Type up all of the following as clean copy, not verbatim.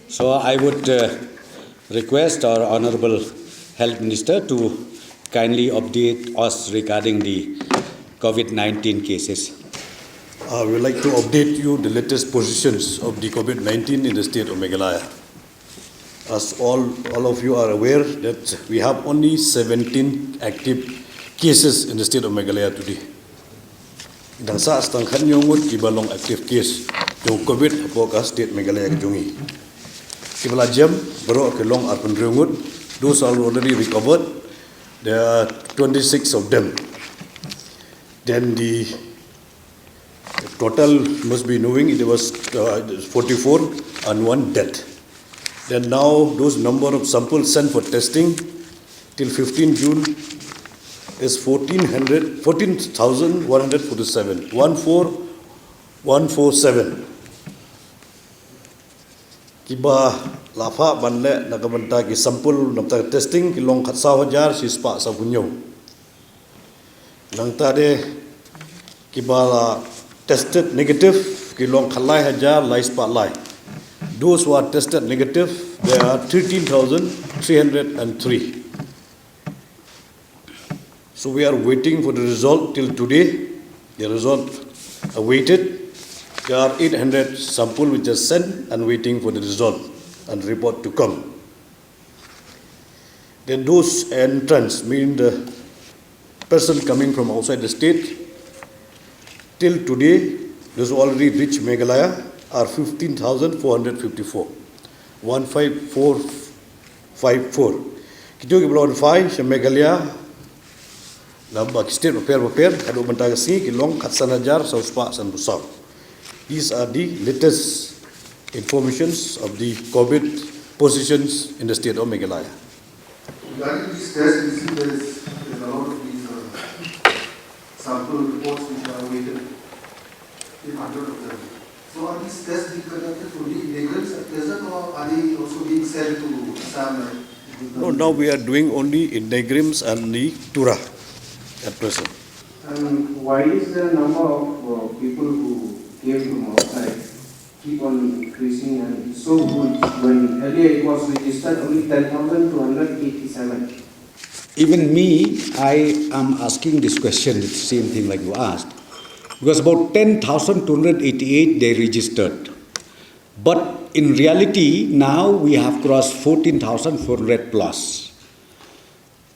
So I would request our Honorable Health Minister to kindly update us regarding the COVID-19 cases. I would like to update you the latest positions of the COVID-19 in the state of Meghalaya. As all of you are aware that we have only 17 active cases in the state of Meghalaya today. Dan sa astangkan yungut kibalong active case yung COVID po ka state Meghalaya kajungi. Kibala jam bro kelong arpan yungut, those are already recovered. There are 26 of them. Then the total must be knowing it was 44 and one death. Then now those number of samples sent for testing till 15 June is 14,147. 14,147. Kiba lafa banle nakabanta ki sampul namta testing kilong khatsa hajar sispa sa punyo. Nang tade kiba tested negative kilong khalai hajar lai spa lai. Those who are tested negative, there are 13,303. So we are waiting for the result till today. The result awaited. There are 800 samples which are sent and waiting for the result and report to come. Then those entrants, mean the person coming from outside the state, till today, those who already reached Meghalaya are 15,454. 15454. Kita kita belum five Meghalaya. Lambak state prepare kado bentagasi kilong katsanajar sauspa san busau. These are the latest informations of the COVID positions in the state of Meghalaya. Regarding this test, we see there is a lot of these sample reports which are awaited in 100 of them. So are these tests being conducted only in Negrams at present, or are they also being sent to Assam? No, now we are doing only in Negrams and the Tura at present. And why is the number of people who came from outside keep on increasing and it's so good when earlier it was registered only 10,287? Even me, I am asking this question, it's the same thing like you asked. Because about 10,288 they registered. But in reality, now we have crossed 14,400 plus.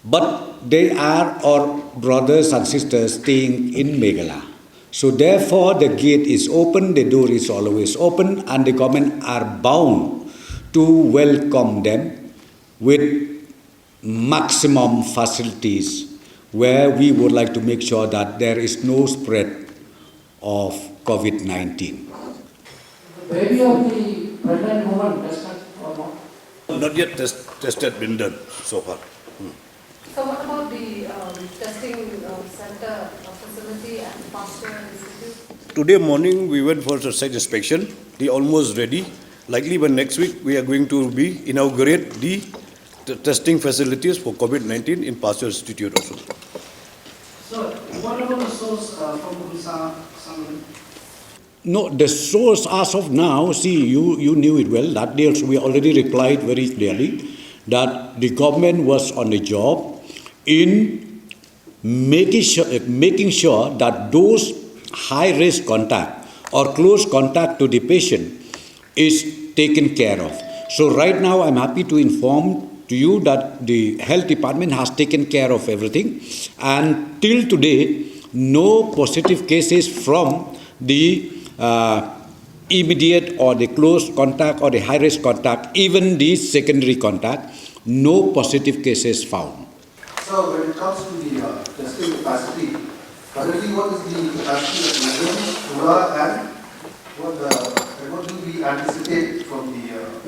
But they are our brothers and sisters staying in Meghalaya. So therefore, the gate is open, the door is always open, and the government are bound to welcome them with maximum facilities where we would like to make sure that there is no spread of COVID-19. The baby of the pregnant woman tested or not? Not yet tested been done so far. So what about the testing center facility and Pasteur Institute? Today morning we went for a site inspection. They almost ready. Likely by next week we are going to inaugurate the testing facilities for COVID-19 in Pasteur Institute also. So what about the source from Odisha? No, the source as of now, see, you knew it well. That day also we already replied very clearly that the government was on the job in making sure that those high-risk contact or close contact to the patient is taken care of. So right now I'm happy to inform to you that the health department has taken care of everything, and till today no positive cases from the immediate or the close contact or the high-risk contact, even the secondary contact, no positive cases found. So when it comes to the testing capacity, currently what is the capacity of Negrams, Tura, and what do we anticipate from the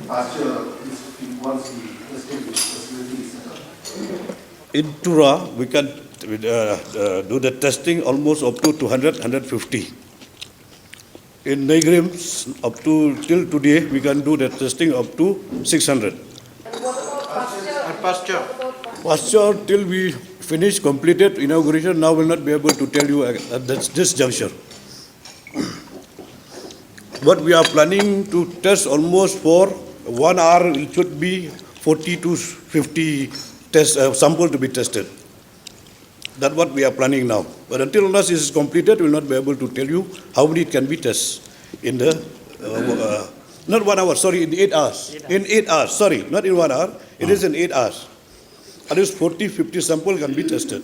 Pasteur Institute once the testing facility is set up? In Tura, we can do the testing almost up to 200, 150. In Negrams, up to till today, we can do the testing up to 600. And what about Pasteur? Pasteur, till we finish, completed inauguration, now will not be able to tell you at this juncture. But we are planning to test almost for 1 hour it should be 40 to 50 sample to be tested. That's what we are planning now. But until unless this is completed, we will not be able to tell you how many it can be tested in the, not 1 hour, sorry, in 8 hours. In 8 hours, sorry, not in 1 hour, it is in 8 hours. At least 40, 50 sample can be tested.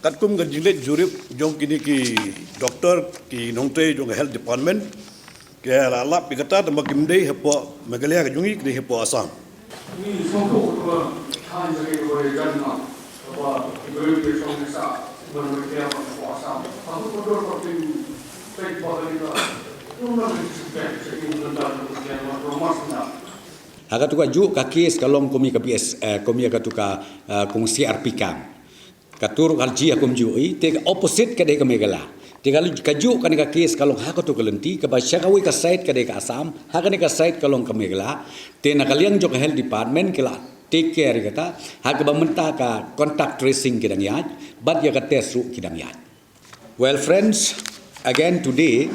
Katkum ga jilet jurip jong kini ki doktor ki nongte jong health department ke ala pikata tamba kimdei hepo Meghalaya ka jungi ki hepo Assam. 이 성토부터 한적인 거에 전나 뭐 이걸 계속해서 뭐를 대하고 와서 아무 것도 없는 백보다니까 좀만 익숙해 책임진다는 게 고맙습니다. Haka tuka juk ka kes kalong komi ka PS komi ka tuka kong CRP kam. Katur kalji akom ju te opposite ka de ka Meghala. Te kalau ka juk ka kes kalong haka tuka lenti ka ba syakawi ka side ka de ka Assam, haka ne ka side kalong ka Meghala. Te nakaliang jo ka health department kala take care kata haka ba menta ka contact tracing kidang yat, but ya ka test ru kidang yat. Well friends, again today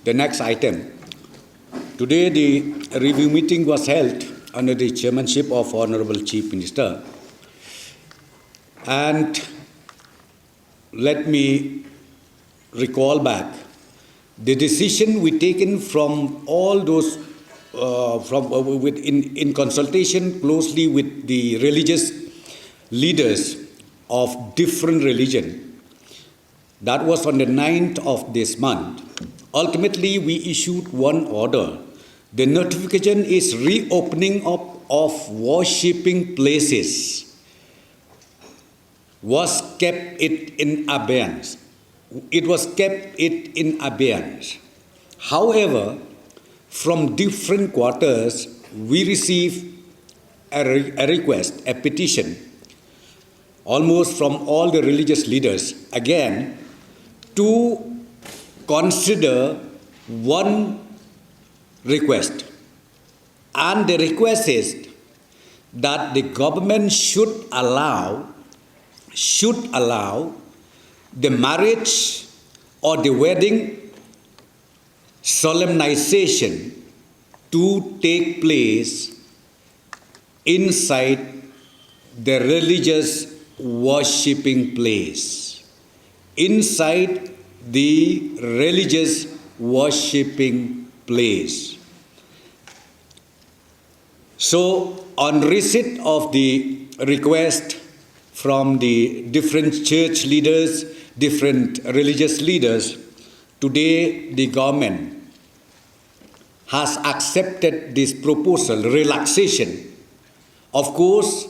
the next item. Today the review meeting was held under the chairmanship of Honorable Chief Minister, and let me recall back the decision we taken from all those in consultation closely with the religious leaders of different religion. That was on the 9th of this month. Ultimately, we issued one order. The notification is reopening of worshipping places was kept it in abeyance. It was kept it in abeyance. However, from different quarters, we received a request, a petition, almost from all the religious leaders, again, to consider one request. And the request is that the government should allow the marriage or the wedding solemnization to take place inside the religious worshipping place. Inside the religious worshipping place. So, on receipt of the request from the different church leaders, different religious leaders, today the government has accepted this proposal, relaxation. Of course,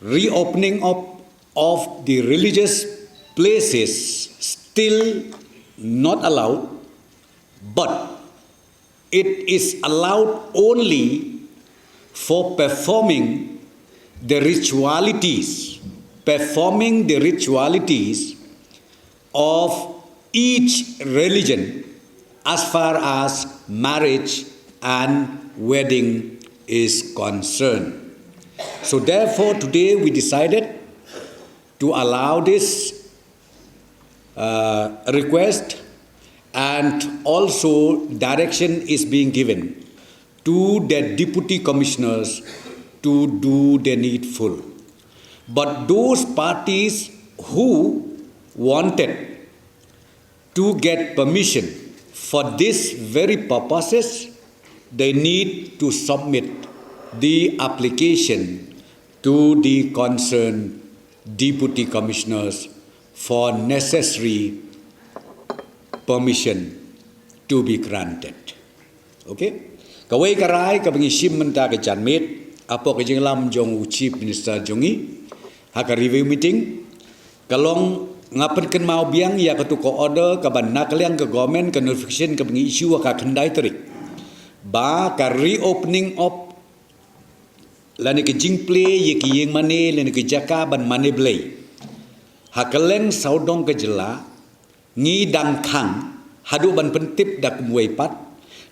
reopening of the religious places still not allowed, but it is allowed only for performing the ritualities of each religion as far as marriage and wedding is concerned. So therefore today we decided to allow this request, and also direction is being given to the deputy commissioners to do the needful. But those parties who wanted to get permission for this very purposes, they need to submit the application to the concerned deputy commissioners for necessary permission to be granted. Okay? Kawai karai kabangisim menta ke janmit apa ke jenglam jong Chief Minister jongi haka review meeting kalong ngapen ken mau biang ya ketuko order ke ban nakaliang ke government ke notification ke bangi issue ka kendai terik ba ka reopening of lani ke jingple ye ki yeng mane lani ke jaka ban mane blai hakaleng saudong ke jela ngi dang khang hadu ban pentip dak muai pat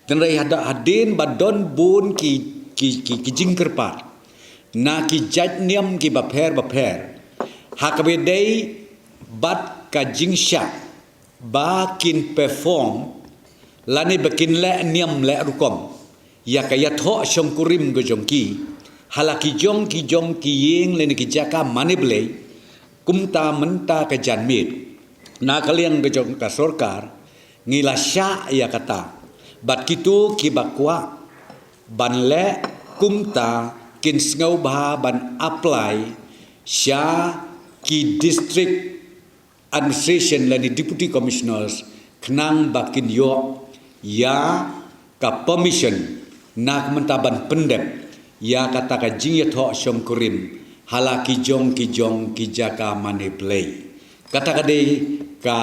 dan rai hada hadin badon bun ki ki jingker par na ki jaj niam ki baper hakabedei bat ka jingsha ba kin perform lani bakin le niam le rukom ya ka yatho shom kurim go jongki halaki jong ki yeng le ni ki jaka manible kumta menta ka janmit na kalian go jong ka sorkar ngila sya ya kata bat kitu ki bakwa ban le kumta kin sngau ba ban apply sya ki district administration lani deputy commissioners knang bakin yo ya ka permission nak mentaban pendem ya kata ka jing tho shom kurim halaki jong ki jaka mane play kata ka de ka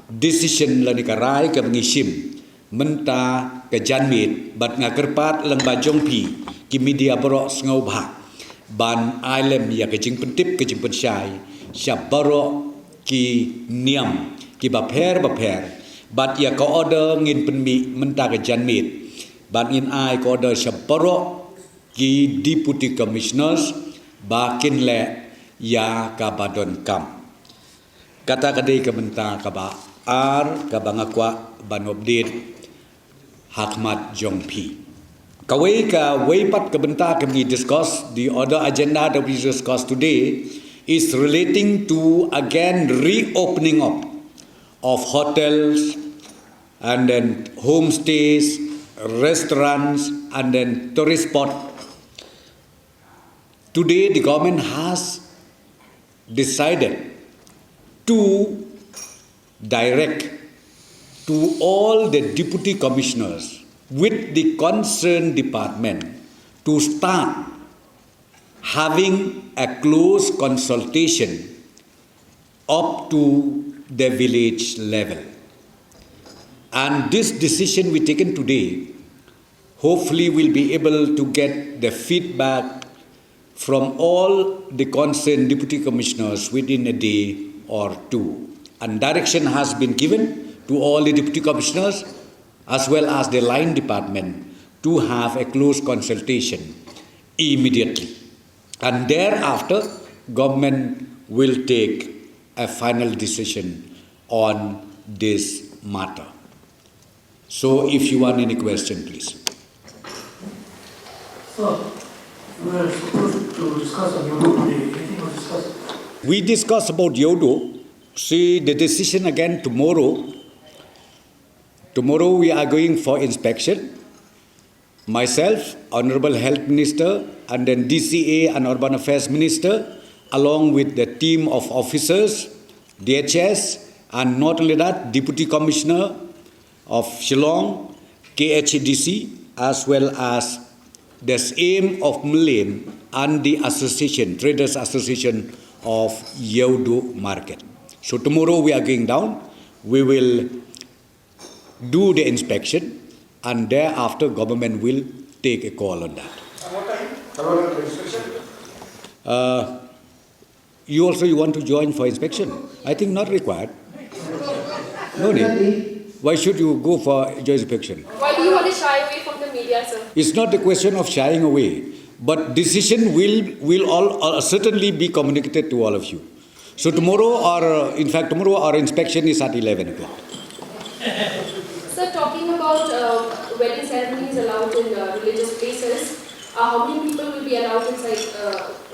decision lani ka rai ka mengishim menta ka janmit bat ngakerpat lang ba jong pi ki media bro ngau ba ban ailem ya ka jing pentip ka jing pensyai sya bro ki niam ki baper bat ya ka order ngin penmi menta ka janmit bat ngin ai ka order sya bro ki deputy commissioners bakin le ya ka badon kam kata ka de ka menta ka ba ar ka bangakwa ban update Hakmat Jongpi. Kawai ka waipat kebenta kami discuss the other agenda that we discuss today is relating to again reopening up of hotels and then homestays, restaurants and then tourist spot. Today the government has decided to direct to all the deputy commissioners with the concerned department to start having a close consultation up to the village level. And this decision we taken today, hopefully we'll be able to get the feedback from all the concerned deputy commissioners within a day or two. And direction has been given to all the deputy commissioners as well as the line department to have a close consultation immediately. And thereafter, government will take a final decision on this matter. So if you want any question, please. So, we are supposed to discuss on Yodo today. Anything was discussed? We discuss about Yodo. See the decision again tomorrow. Tomorrow we are going for inspection. Myself, Honorable Health Minister, and then DCA and Urban Affairs Minister, along with the team of officers, DHS, and not only that, Deputy Commissioner of Shillong, KHDC, as well as the aim of Mlim and the association, Traders Association of Yodo Market. So tomorrow we are going down. We will do the inspection, and thereafter government will take a call on that. What time? You want to join for inspection? I think not required. No need. Why should you go for joint inspection? Why do you want to shy away from the media, sir? It's not the question of shying away, but decision will all certainly be communicated to all of you. So tomorrow, our inspection is at 11 o'clock. Sir, talking about wedding ceremonies allowed in religious places, how many people will be allowed inside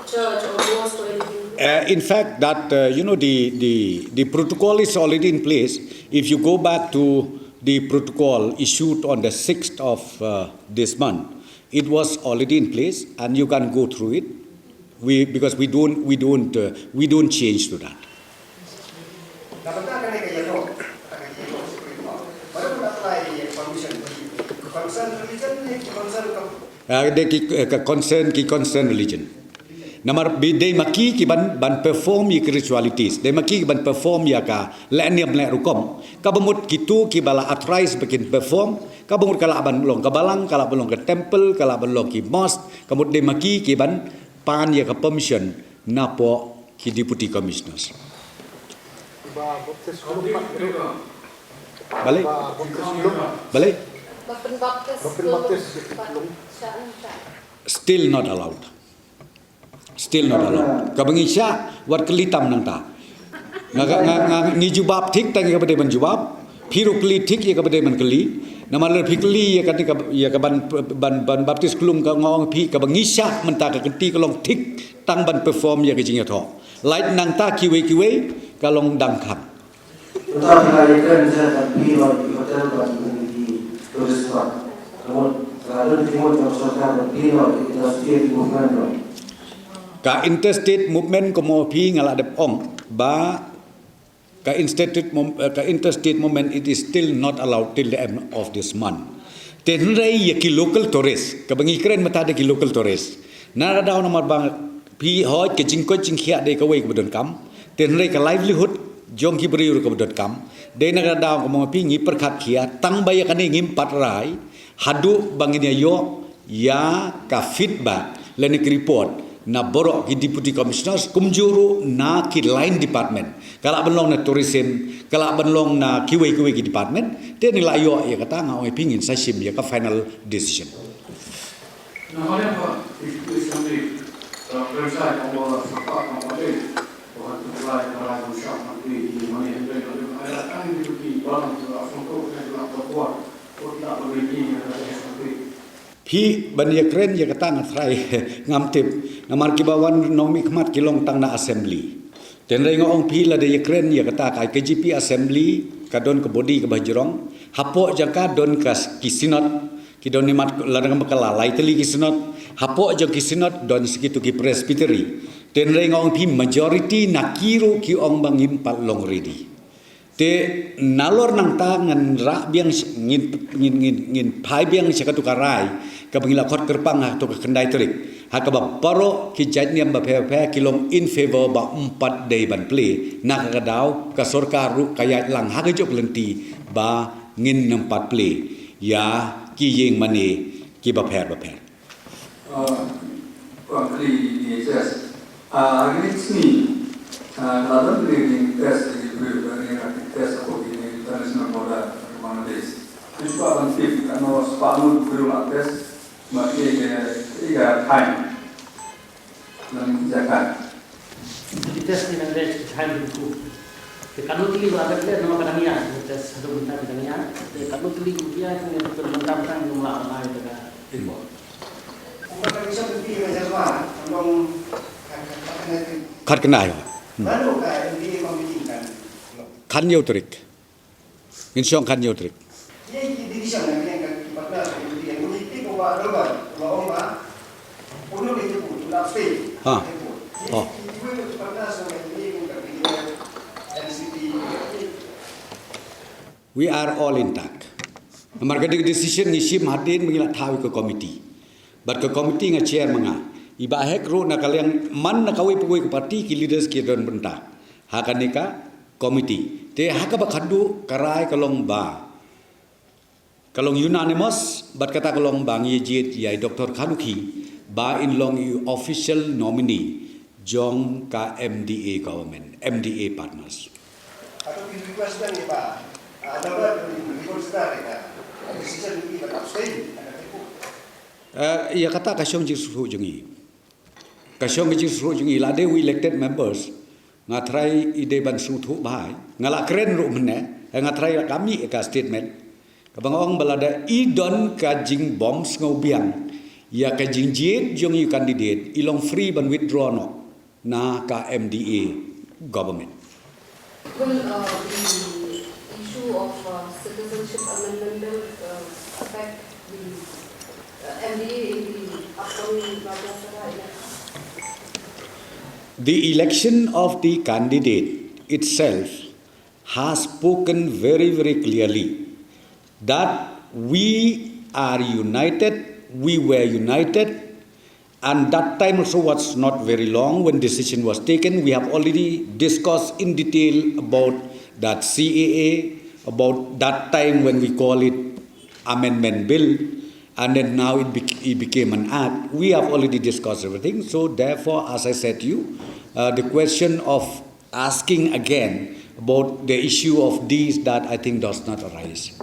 church or mosque or anything? In fact, that the protocol is already in place. If you go back to the protocol issued on the 6th of this month, it was already in place, and you can go through it. Because we don't change to that. Concern religion. Namar they maki ki ban perform ye ritualities. They maki ki ban perform ya ka leniam le rukom. Kabamut kitu ki bala authorized bikin perform. Kabamut kala ban long ka balang, kala ban long ka temple, kala ban long ki mosque. Kabamut they maki ki ban pan ya ka permission na po ki deputy commissioners. Balik? Balik? Still not allowed. Still not allowed. Kabangisya wat kelitam nang ta. Ni jubab thik tang ka bade ban jubab. Phiru keli thik ye ka bade ban keli. Nama le phikli ye ka ya ka ban baptis kulum ka ngong phi ka bangisya menta ka kenti ka long thik tang ban perform ye ka jing tho. Light nang ta kiwe ka long dang kham. Tetapi kali kan saya tak pergi di hotel di turis spot. Kalau di timur Jakarta pergi di interstate movement. Ka interstate movement ko mo phi ngala de ong ba ka interstate movement it is still not allowed till the end of this month. Tenrai ye ki local tourist ka bangi kren mata de ki local tourist. Na daw na bang phi hoi ke jingko jingkhia de ka wei ka bodon kam. Tenrai ka livelihood jong ki beri ka bodon kam. De na daw ko mo phi ngi perkhat khia tang baya ka ni ngim patrai hadu banginya yo ya ka feedback lenik report na borok ki deputy commissioners kumjuru na ki line department kala benlong na tourism kala benlong na kiwe ki department te ni layo ya kata ngau pingin sa sim ya ka final decision. Now, however, if somebody website or support company or to provide a shop and pay money and then I can't do the problem to our phone and to what that will be Pi banyak keren ya kata ngatrai ngamtip namar kibawan nomi khmat kilong tang na assembly. Tenrai ngong pi la de keren ya kata kai KGP assembly kadon ke body ke bajrong hapo jangka don kas kisinot kidon nimat ladang bakala laiteli kisinot hapo jang kisinot don segitu ki presbytery. Tenrai ngong pi majority nakiru ki ong bangim palong ready. Te nalor nang ta ngan ra biang ngin pai biang sekatu karai ka bangila khot kerpang ha to ka kendai terik ha ka ba paro ki jatniam ba phe kilong in favor ba 4 day ban play na ka daw ka sorkaru kaya lang ha ka jop lenti ba ngin 4 play ya ki yeng mane ki ba phe Probably yes. Against me, another reading test is test of the international border Bangladesh. This one fifth, I know Spanu Guru test, but time. Jakarta. Kita sini ada time itu. Kalau tuli berada di nama kadangnya, kita satu benda kadangnya. Kalau tuli dia yang bermentang-mentang jumlah orang itu kan. Bukan bisa pergi ke Jawa, kalau khat kenai baru kan di komisi kan. khan yo trik ngin song khan yo trik Jadi di sana yang kan pada yang politik bawa dolar, bawa apa? Pulau itu pun sudah fail. Ha. Oh. Itu pada sana ini kan NCT. We are all intact. Marga decision ngishim hatin mengila thawi ke committee. But ke committee nga chair manga. Iba hek ro na kalyang man na kawi pugoi ke parti ki leaders ki don benta. Hakanika committee. Te haka ba khadu karai kalong ba. Kalong unanimous but kata kalong bang ye jit yai Dr. Khanuki ba in long official nominee jong ka MDA government, MDA partners. Atau di request dan ya Pak. Ada berapa di request kan? Decision ini tetap stay. Ya kata kasyong jisru jungi. Kasyong jisru jungi lade we elected members ngatrai ide ban suthu bahai ngala keren ru mene ngatrai kami ka statement kabangong balada idon ka jing bombs ngobiang ya ka jing jit jong you candidate ilong free ban withdraw no na ka MDA government. Will the issue of citizenship amendment bill affect the MDA in the upcoming Rajya Sabha election? The election of the candidate itself has spoken very, very clearly that we are united, we were united, and that time also was not very long when decision was taken. We have already discussed in detail about that CAA, about that time when we call it amendment bill, and then now it became an act. We have already discussed everything. So therefore, as I said to you, the question of asking again about the issue of these, that I think does not arise.